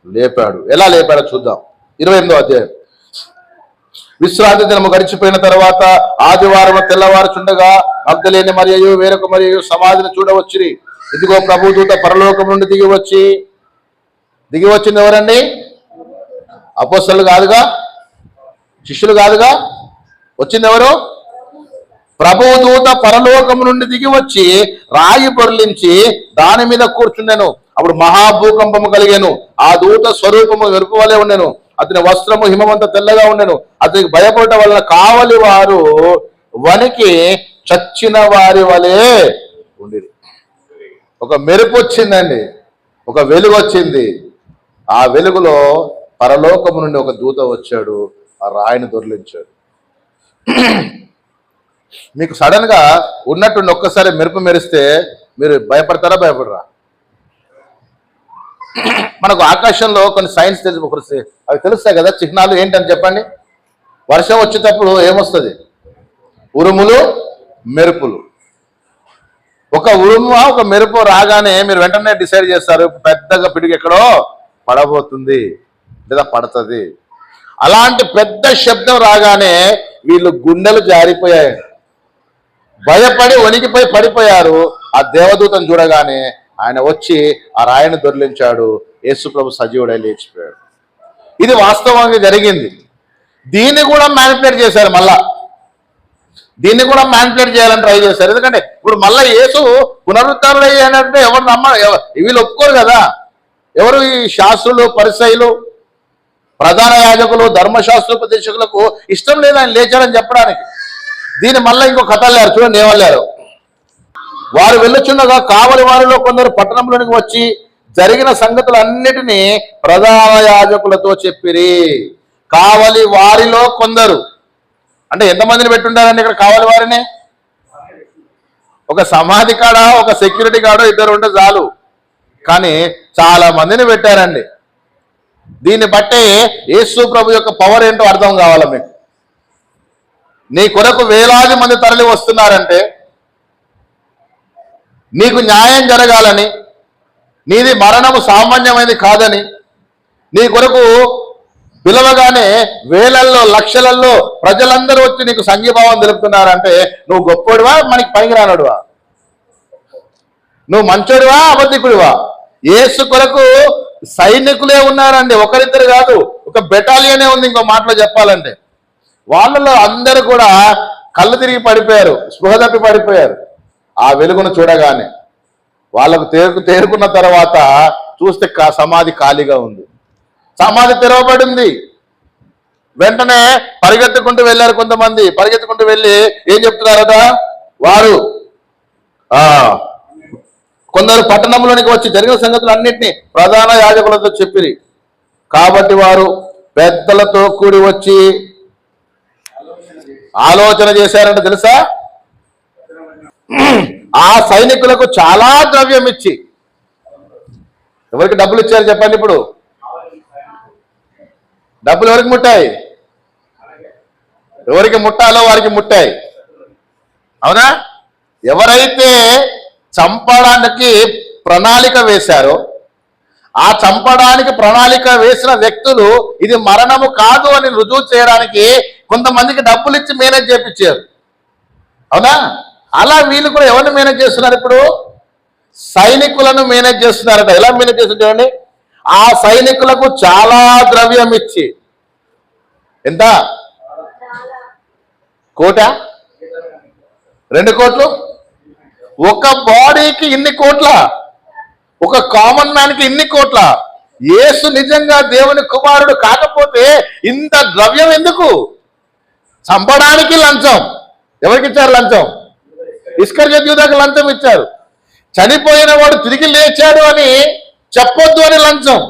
లేపాడు. ఎలా లేపాడో చూద్దాం. 28వ అధ్యాయం. విశ్రాంతి దినము గడిచిపోయిన తర్వాత ఆదివారం తెల్లవారుచుండగా మగ్దలేని మరియు వేరొక మరియు సమాధిని చూడవచ్చిరి. ఇదిగో ప్రభుదూత పరలోకం నుండి దిగి వచ్చింది. ఎవరండి? అపోస్తలులు కాదుగా, శిష్యులు కాదుగా. వచ్చింది ఎవరు? ప్రభుదూత పరలోకం నుండి దిగి వచ్చి రాయి పొర్లించి దాని మీద కూర్చుండెను. అప్పుడు మహాభూకంపము కలిగెను. ఆ దూత స్వరూపము మెరుపు వలె ఉండెను. అతని వస్త్రము హిమవంత తెల్లగా ఉండెను. అతనికి భయపడటం వలన కావలి వారు వనికి చచ్చిన వారి వలె ఉండేది. ఒక మెరుపు వచ్చిందండి, ఒక వెలుగు వచ్చింది. ఆ వెలుగులో పరలోకము నుండి ఒక దూత వచ్చాడు, ఆ రాయిని దొర్లించాడు. మీకు సడన్ గా ఉన్నట్టుండి ఒక్కసారి మెరుపు మెరిస్తే మీరు భయపడతారా? భయపడరా? మనకు ఆకాశంలో కొన్ని సైన్స్ తెలుసు, అవి తెలుస్తాయి కదా, చిహ్నాలు ఏంటని చెప్పండి. వర్షం వచ్చేటప్పుడు ఏమొస్తుంది? ఉరుములు, మెరుపులు. ఒక ఉరుము, ఒక మెరుపు రాగానే మీరు వెంటనే డిసైడ్ చేస్తారు పెద్దగా పిడుగు ఎక్కడో పడబోతుంది లేదా పడుతుంది. అలాంటి పెద్ద శబ్దం రాగానే వీళ్ళు గుండెలు జారిపోయాయి, భయపడి వణికిపోయి పడిపోయారు. ఆ దేవదూతను చూడగానే ఆయన వచ్చి ఆ రాయిని దొర్లించాడు. యేసు ప్రభు సజీవుడై లేచిపోయాడు. ఇది వాస్తవంగా జరిగింది. దీన్ని కూడా మ్యానిపులేట్ చేశారు. దీన్ని కూడా మ్యానిపులేట్ చేయాలని ట్రై చేశారు. ఎందుకంటే ఇప్పుడు మళ్ళీ యేసు పునరుద్ధరణుడు అయ్యాడంటే ఎవరు వీళ్ళు ఒప్పుకోరు కదా. ఎవరు? ఈ శాస్త్రులు, పరిసయ్యులు, ప్రధాన యాజకులు, ధర్మశాస్త్రోపదేశకులకు ఇష్టం లేదు ఆయన లేచాడని చెప్పడానికి. దీన్ని మళ్ళీ ఇంకో కథ లేరు. చూడండి ఏమల్లారు. వారు వెళ్ళుచుండగా కావలి వారిలో కొందరు పట్టణంలోనికి వచ్చి జరిగిన సంగతులన్నిటినీ ప్రధాన యాజకులతో చెప్పిరి. కావలి వారిలో కొందరు అంటే ఎంతమందిని పెట్టుంటారండి ఇక్కడ? కావలి వారిని ఒక సమాధి కాడ, ఒక సెక్యూరిటీ గార్డు, 2 ఉంటే చాలు. కానీ చాలా మందిని పెట్టారండి. దీన్ని బట్టే యేసు ప్రభు యొక్క పవర్ ఏంటో అర్థం కావాలి మీకు. నీ కొరకు వేలాది మంది తరలి వస్తున్నారంటే, నీకు న్యాయం జరగాలని, నీది మరణము సామాన్యమైనది కాదని, నీ కొరకు పిలవగానే వేలల్లో, లక్షలల్లో ప్రజలందరూ వచ్చి నీకు సంఘీభావం తెలుపుతున్నారంటే నువ్వు గొప్పోడివా, మనకి పనికి రానడువా? నువ్వు మంచోడివా, అబద్ధికుడివా? యేసు కొరకు సైనికులే ఉన్నారండి, ఒకరిద్దరు కాదు, ఒక బెటాలియనే ఉంది. ఇంకో మాటలో చెప్పాలంటే వాళ్ళలో అందరూ కూడా కళ్ళు తిరిగి పడిపోయారు, స్పృహ తప్పి పడిపోయారు. ఆ వెలుగును చూడగానే వాళ్ళకు తేరుకున్న తర్వాత చూస్తే సమాధి ఖాళీగా ఉంది. సమాధి తెరవబడింది. వెంటనే పరిగెత్తుకుంటూ వెళ్ళారు కొంతమంది. పరిగెత్తుకుంటూ వెళ్ళి ఏం చెప్తున్నారట? వారు కొందరు పట్టణంలోనికి వచ్చి జరిగిన సంగతులు అన్నింటినీ ప్రధాన యాజకులతో చెప్పిరి. కాబట్టి వారు పెద్దలతో కూడి వచ్చి ఆలోచన చేశారంట. తెలుసా? ఆ సైనికులకు చాలా ద్రవ్యం ఇచ్చి, ఎవరికి డబ్బులు ఇచ్చారు చెప్పండి? ఇప్పుడు డబ్బులు ఎవరికి ముట్టాయి? ఎవరికి ముట్టాలో వారికి ముట్టాయి. అవునా? ఎవరైతే చంపడానికి ప్రణాళిక వేశారో ఆ చంపడానికి ప్రణాళిక వేసిన వ్యక్తులు ఇది మరణము కాదు అని రుజువు చేయడానికి కొంతమందికి డబ్బులు ఇచ్చి మేనేజ్ చేయించారు. అవునా? అలా వీళ్ళు కూడా ఎవరిని మేనేజ్ చేస్తున్నారు? ఇప్పుడు సైనికులను మేనేజ్ చేస్తున్నారట. ఎలా మేనేజ్ చేస్తుంటే ఆ సైనికులకు చాలా ద్రవ్యం ఇచ్చి, ఎంత? 1 2 కోట్లు? ఒక బాడీకి ఇన్ని కోట్ల? ఒక కామన్ మ్యాన్కి ఇన్ని కోట్ల? యేసు నిజంగా దేవుని కుమారుడు కాకపోతే ఇంత ద్రవ్యం ఎందుకు? చంపడానికి లంచం. ఎవరికి ఇచ్చారు లంచం? ఇస్కరియోతు యూదాకు లంచం ఇచ్చారు. చనిపోయిన వాడు తిరిగి లేచాడు అని చెప్పొద్దు అని లంచం.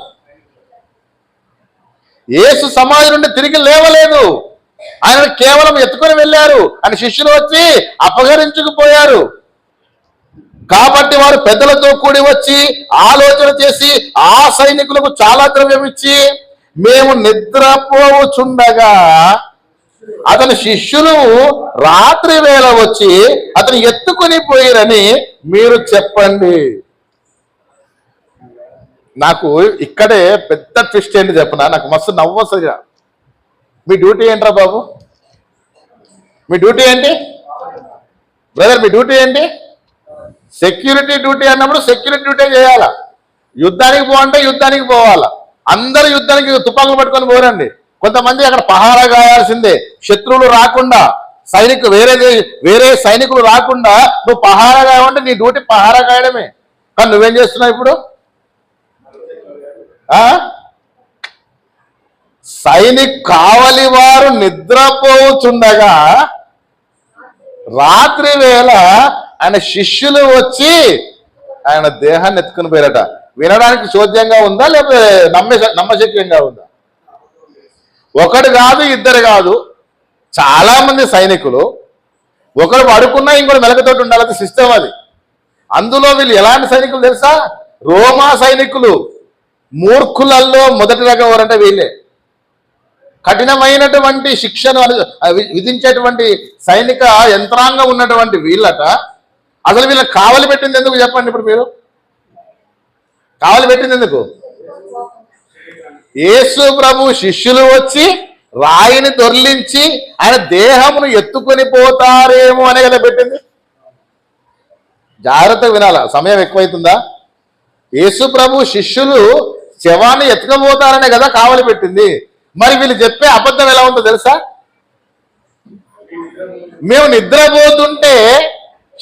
యేసు సమాధి నుండి తిరిగి లేవలేదు, ఆయన కేవలం ఎత్తుకొని వెళ్ళారు అని శిష్యులు వచ్చి అపహరించుకుపోయారు. కాబట్టి వారు పెద్దలతో కూడి వచ్చి ఆలోచన చేసి ఆ సైనికులకు చాలా ద్రవ్యం ఇచ్చి, మేము నిద్రపోవుచుండగా అతని శిష్యులు రాత్రి వేళ వచ్చి అతను ఎత్తుకొని పోయిరని మీరు చెప్పండి. నాకు ఇక్కడే పెద్ద ట్విస్ట్ ఏంటి చెప్పనా? నాకు మస్తు నవ్వు వస్తుంది. మీ డ్యూటీ ఏంట్రా బాబు? మీ డ్యూటీ ఏంటి బ్రదర్? మీ డ్యూటీ ఏంటి? సెక్యూరిటీ డ్యూటీ అన్నప్పుడు సెక్యూరిటీ డ్యూటీ చేయాలా. యుద్ధానికి పోవంటే యుద్ధానికి పోవాలా. అందరూ యుద్ధానికి తుపాకులు పట్టుకొని పోరండి. కొంతమంది అక్కడ పహారా గాయాల్సిందే. శత్రువులు రాకుండా, వేరే సైనికులు రాకుండా నువ్వు పహారా గాయమంటే నీ డ్యూటీ పహారా గాయడమే. కానీ నువ్వేం చేస్తున్నావు ఇప్పుడు? కావలి వారు నిద్రపోచుండగా రాత్రి వేళ ఆయన శిష్యులు వచ్చి ఆయన దేహాన్ని ఎత్తుకుని పోయారట. వినడానికి చోద్యంగా ఉందా లేకపోతే నమ్మశక్యంగా ఉందా? ఒకడు కాదు, ఇద్దరు కాదు, చాలా మంది సైనికులు. ఒకడు పడుకున్నా ఇంకోటి మెలకతోటి ఉండాలి, సిస్టమ్ అది. అందులో వీళ్ళు ఎలాంటి సైనికులు తెలుసా? రోమా సైనికులు. మూర్ఖులలో మొదటి రకం ఎవరంటే వీళ్ళే. కఠినమైనటువంటి శిక్షను విధించేటువంటి సైనిక యంత్రాంగం ఉన్నటువంటి వీళ్ళట. అసలు వీళ్ళకి కావలి పెట్టింది ఎందుకు చెప్పండి? ఇప్పుడు మీరు కావలి పెట్టింది ఎందుకు? యేసు ప్రభు శిష్యులు వచ్చి రాయిని దొర్లించి ఆయన దేహమును ఎత్తుకొని పోతారేమో అనే కదా పెట్టింది. జాగ్రత్తగా వినాలా, సమయం ఎక్కువైతుందా? యేసు ప్రభు శిష్యులు శవాన్ని ఎత్తుకపోతారనే కదా కావలి పెట్టింది. మరి వీళ్ళు చెప్పే అబద్ధం ఎలా ఉందో తెలుసా? మేము నిద్రపోతుంటే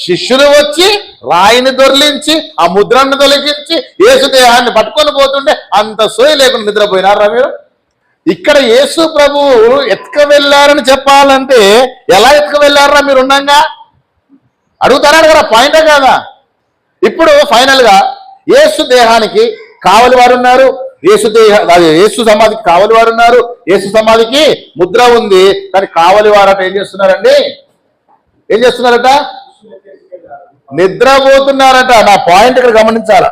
శిష్యులు వచ్చి రాయిని దొర్లించి ఆ ముద్రను తొలగించి యేసు దేహాన్ని పట్టుకొని పోతుంటే అంత సోయి లేకుండా నిద్రపోయినారా మీరు? ఇక్కడ యేసు ప్రభువు ఎత్తుక వెళ్ళారని చెప్పాలంటే ఎలా ఎత్తుక వెళ్ళారా మీరు ఉన్నాగా? అడుగుతారా కదా, పాయింటే కదా. ఇప్పుడు ఫైనల్ గా యేసు దేహానికి కావలి వారు ఉన్నారు, యేసు సమాధికి కావలి వారు ఉన్నారు, యేసు సమాధికి ముద్ర ఉంది. కానీ కావలి వారట ఏం చేస్తున్నారండి? ఏం చేస్తున్నారట? నిద్రపోతున్నారట. నా పాయింట్ ఇక్కడ గమనించాల.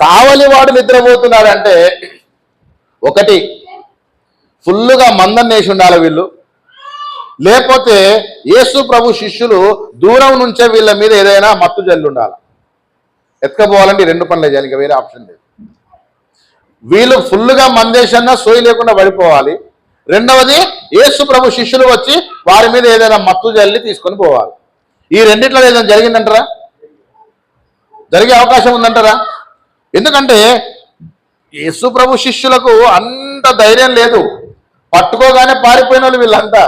కావలి వాడు నిద్రపోతున్నారంటే ఒకటి ఫుల్లుగా మందం వేసి ఉండాలి వీళ్ళు, లేకపోతే యేసు ప్రభు శిష్యులు దూరం నుంచే వీళ్ళ మీద ఏదైనా మత్తు జల్లి ఉండాలి. ఎత్తుకపోవాలంటే 2 పనులు చేయాలి, ఇంకా వేరే ఆప్షన్ లేదు. వీళ్ళు ఫుల్లుగా మందేశన్నా సోయి లేకుండా పడిపోవాలి. రెండవది యేసు ప్రభు శిష్యులు వచ్చి వారి మీద ఏదైనా మత్తు జల్లి తీసుకొని పోవాలి. ఈ రెండిట్లో ఏదైనా జరిగిందంటారా? జరిగే అవకాశం ఉందంటారా? ఎందుకంటే యేసు ప్రభు శిష్యులకు అంత ధైర్యం లేదు. పట్టుకోగానే పారిపోయిన వాళ్ళు వీళ్ళంతా.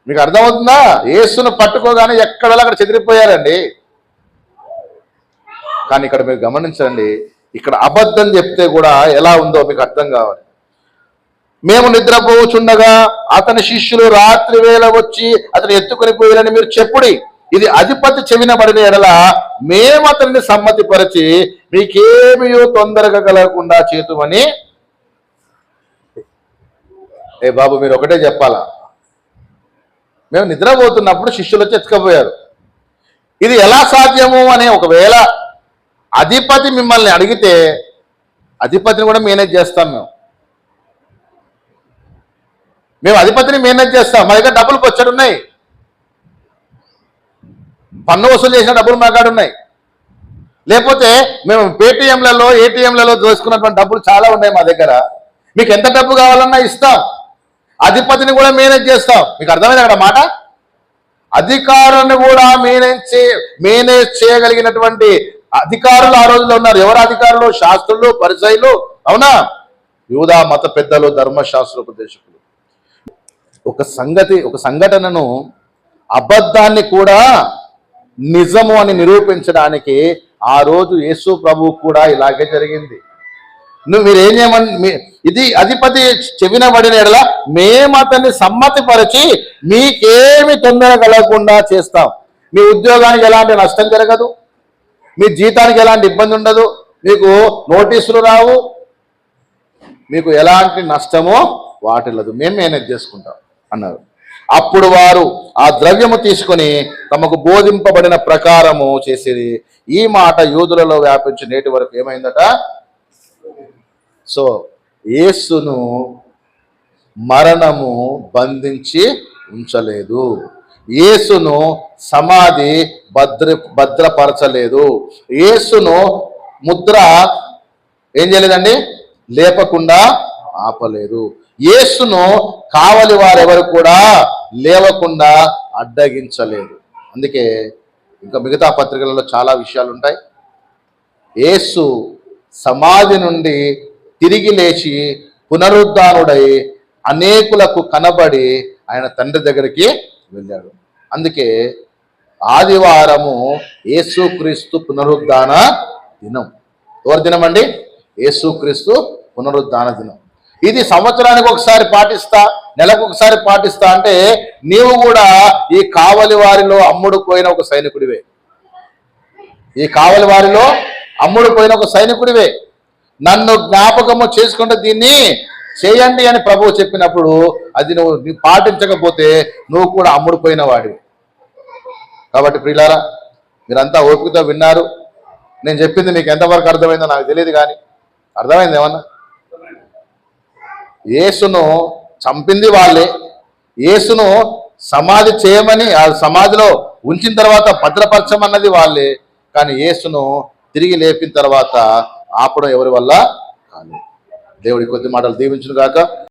మీకు అర్థమవుతుందా? యేసును పట్టుకోగానే ఎక్కడ అక్కడ చెదిరిపోయారండి. కానీ ఇక్కడ మీరు గమనించండి, ఇక్కడ అబద్ధం చెప్తే కూడా ఎలా ఉందో మీకు అర్థం కావాలి. మేము నిద్రపోచుండగా అతని శిష్యులు రాత్రి వేళ వచ్చి అతను ఎత్తుకొని పోయారని మీరు చెప్పుడి. ఇది అధిపతి చెవిన పడిన ఎడల మేము అతన్ని సమ్మతిపరిచి మీకేమియో తొందరగా కలగకుండా చేతుమని. ఏ బాబు, మీరు ఒకటే చెప్పాలా? మేము నిద్రపోతున్నప్పుడు శిష్యులు వచ్చి ఎత్తుకపోయారు, ఇది ఎలా సాధ్యము అని ఒకవేళ అధిపతి మిమ్మల్ని అడిగితే అధిపతిని కూడా మేనేజ్ చేస్తాం మేము. మేము అధిపతిని మేనేజ్ చేస్తాం, మా దగ్గర డబ్బులు బొచ్చెడు ఉన్నాయి, పన్ను వసూలు చేసిన డబ్బులు మా కాడ ఉన్నాయి. లేకపోతే మేము పేటీఎంలలో ఏటీఎంలలో దోసుకున్నటువంటి డబ్బులు చాలా ఉన్నాయి మా దగ్గర, మీకు ఎంత డబ్బు కావాలన్నా ఇస్తాం, అధిపతిని కూడా మేనేజ్ చేస్తాం. మీకు అర్థమైంది అక్కడ మాట. అధికారాన్ని కూడా మేనేజ్ చేయగలిగినటువంటి అధికారులు ఆ రోజుల్లో ఉన్నారు. ఎవరు అధికారులు? శాస్త్రులు, పరిసయ్యులు, అవునా, యూదా మత పెద్దలు, ధర్మశాస్త్రోపదేశకులు. ఒక సంఘటనను, అబద్ధాన్ని కూడా నిజము అని నిరూపించడానికి ఆ రోజు యేసు ప్రభువు కూడా ఇలాగే జరిగింది. మీరేం చేయమని, ఇది అధిపతి చెవిన పడిన ఎడల మేము అతన్ని సమ్మతిపరిచి మీకేమి తొందర కలగకుండా చేస్తాం. మీ ఉద్యోగానికి ఎలాంటి నష్టం జరగదు, మీ జీతానికి ఎలాంటి ఇబ్బంది ఉండదు, మీకు నోటీసులు రావు, మీకు ఎలాంటి నష్టమో వాటిల్లదు, మేము మేనేజ్ చేసుకుంటాం అన్నారు. అప్పుడు వారు ఆ ద్రవ్యము తీసుకొని తమకు బోధింపబడిన ప్రకారము చేసేది. ఈ మాట యూదులలో వ్యాపించి నేటి వరకు ఏమైందట? సో యేసును మరణము బంధించి ఉంచలేదు, యేసును సమాధి భద్రపరచలేదు, యేసును ముద్ర ఏం చేయలేదండి, లేపకుండా ఆపలేదు, యేసును కావలి వారెవరు కూడా లేవకుండా అడ్డగించలేదు. అందుకే ఇంకా మిగతా పత్రికలలో చాలా విషయాలు ఉంటాయి. యేసు సమాధి నుండి తిరిగి లేచి పునరుద్ధానుడై అనేకులకు కనబడి ఆయన తండ్రి దగ్గరికి వెళ్ళాడు. అందుకే ఆదివారము యేసుక్రీస్తు పునరుద్ధాన దినం. ఎవరి దినం అండి? యేసుక్రీస్తు పునరుద్ధాన దినం. ఇది సంవత్సరానికి ఒకసారి పాటిస్తా, నెలకు ఒకసారి పాటిస్తా అంటే నీవు కూడా ఈ కావలి వారిలో అమ్ముడు పోయిన ఒక సైనికుడివే, ఈ కావలి వారిలో అమ్ముడు పోయిన ఒక సైనికుడివే. నన్ను జ్ఞాపకము చేసుకుంటే దీన్ని చేయండి అని ప్రభువు చెప్పినప్పుడు అది నువ్వు పాటించకపోతే నువ్వు కూడా అమ్ముడుపోయిన వాడివి. కాబట్టి ప్రియులారా, మీరంతా ఓపికతో విన్నారు. నేను చెప్పింది మీకు ఎంతవరకు అర్థమైందో నాకు తెలియదు, కానీ అర్థమైంది ఏమన్నా? యేసును చంపింది వాళ్ళే, యేసును సమాధి చేయమని ఆ సమాధిలో ఉంచిన తర్వాత భద్రపరచమన్నది వాళ్ళే, కానీ యేసును తిరిగి లేపిన తర్వాత ఆపడం ఎవరి వల్ల కాదు. దేవుడి కొద్ది మాటలు దీవించును గాక.